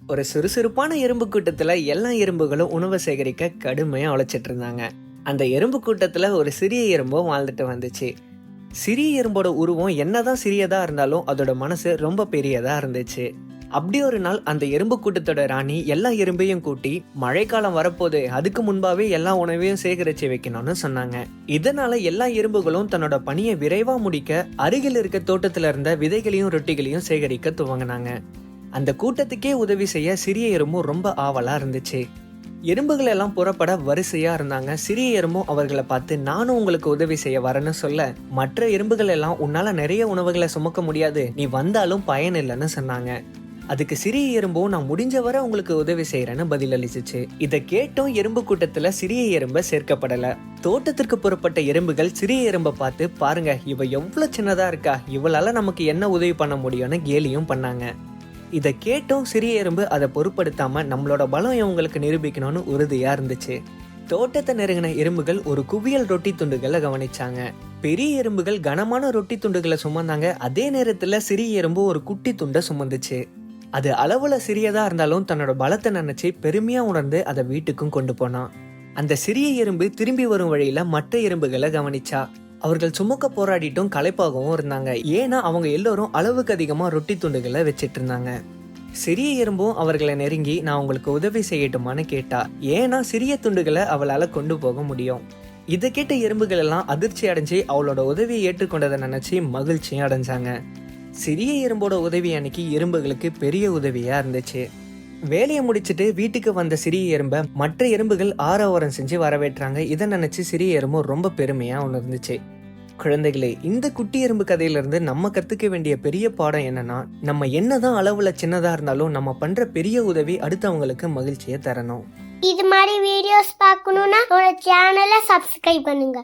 ஒரு சுறுசுறுப்பான எறும்பு கூட்டத்துல எல்லா எறும்புகளும் உணவு சேகரிக்க கடுமையா உழைச்சிட்டு இருந்தாங்க. அந்த எறும்பு கூட்டத்துல ஒரு சிறிய எறும்பும் வாழ்ந்துட்டு வந்துச்சு. சிறிய எறும்போட உருவம் என்னதான் சிறியதா இருந்தாலும் அதோட மனசு ரொம்ப பெரியதா இருந்துச்சு. அப்படி ஒரு நாள் அந்த எறும்பு கூட்டத்தோட ராணி எல்லா எறும்பையும் கூட்டி, மழைக்காலம் வரப்போது, அதுக்கு முன்பாவே எல்லா உணவையும் சேகரிச்சு வைக்கணும்னு சொன்னாங்க. இதனால எல்லா எறும்புகளும் தன்னோட பணியை விரைவா முடிக்க அருகில் இருக்க தோட்டத்துல இருந்த விதைகளையும் ரொட்டிகளையும் சேகரிக்க துவங்கினாங்க. அந்த கூட்டத்துக்கே உதவி செய்ய சிறிய எறும்பும் ரொம்ப ஆவலா இருந்துச்சு. எறும்புகள் எல்லாம் புறப்பட வரிசையா இருந்தாங்க. சிறிய எறும்பும் அவர்களை பார்த்து, நானும் உங்களுக்கு உதவி செய்ய வரேன்னு சொல்ல, மற்ற எறும்புகள் எல்லாம், உன்னால நிறைய உணவுகளை சுமக்க முடியாது, நீ வந்தாலும் பயன் இல்லைன்னு சொன்னாங்க. அதுக்கு சிறிய எறும்பும், நான் முடிஞ்ச வரை உங்களுக்கு உதவி செய்யறேன்னு பதில் அளிச்சிச்சு. இதை கேட்டும் எறும்பு கூட்டத்துல சிறிய எறும்பு சேர்க்கப்படல. தோட்டத்திற்கு புறப்பட்ட எறும்புகள் சிறிய எறும்பை பார்த்து, பாருங்க இவ எவ்வளவு சின்னதா இருக்கா, இவளால நமக்கு என்ன உதவி பண்ண முடியும்னு கேலியும் பண்ணாங்க. இதை கேட்டும் சிறிய எறும்பு அதை பொருட்படுத்தாம நம்மளோட பலம் இவங்களுக்கு நிரூபிக்கணும்னு உறுதியா இருந்துச்சு. தோட்டத்தை நெருங்கின எறும்புகள் ஒரு குவியல் ரொட்டி துண்டுகளை கவனிச்சாங்க. பெரிய எறும்புகள் கனமான ரொட்டி துண்டுகளை சுமந்தாங்க. அதே நேரத்துல சிறிய எறும்பு ஒரு குட்டி துண்டை சுமந்துச்சு. அது அளவுல சிறியதா இருந்தாலும் தன்னோட பலத்தை நினைச்சு பெருமையா உணர்ந்து அதை வீட்டுக்கும் கொண்டு போனான். அந்த சிறிய எறும்பு திரும்பி வரும் வழியில மற்ற எறும்புகளை கவனிச்சா. அவர்கள் சுமக்க போராடிட்டும் களைப்பாகவும் இருந்தாங்க. ஏன்னா அவங்க எல்லோரும் அளவுக்கு அதிகமா ரொட்டி துண்டுகளை வச்சிட்டு இருந்தாங்க. சிறிய எறும்பும் அவர்களை நெருங்கி, நான் உங்களுக்கு உதவி செய்யட்டுமான்னு கேட்டா. ஏன்னா சிறிய துண்டுகளை அவளால கொண்டு போக முடியும். இதை கேட்ட எறும்புகள் எல்லாம் அதிர்ச்சி அடைஞ்சு அவளோட உதவியை ஏற்றுக்கொண்டதை நினைச்சு மகிழ்ச்சியும் அடைஞ்சாங்க. சிறிய எறும்போட உதவி அன்னைக்கு எறும்புகளுக்கு பெரிய உதவியா இருந்துச்சு. வேலையை முடிச்சுட்டு வீட்டுக்கு வந்த சிறிய எறும்பை மற்ற எறும்புகள் ஆரவாரம் செஞ்சு வரவேற்றாங்க. இதை நினைச்சு சிறிய எறும்பும் ரொம்ப பெருமையா உணர்ந்துச்சு. குழந்தைகளே, இந்த குட்டி எறும்பு கதையில இருந்து நம்ம கத்துக்க வேண்டிய பெரிய பாடம் என்னன்னா, நம்ம என்னதான் அளவுல சின்னதா இருந்தாலும் நம்ம பண்ற பெரிய உதவி அடுத்தவங்களுக்கு மகிழ்ச்சியை தரணும். இது மாதிரி வீடியோஸ் பார்க்கணும்னா சேனலை சப்ஸ்கிரைப் பண்ணுங்க.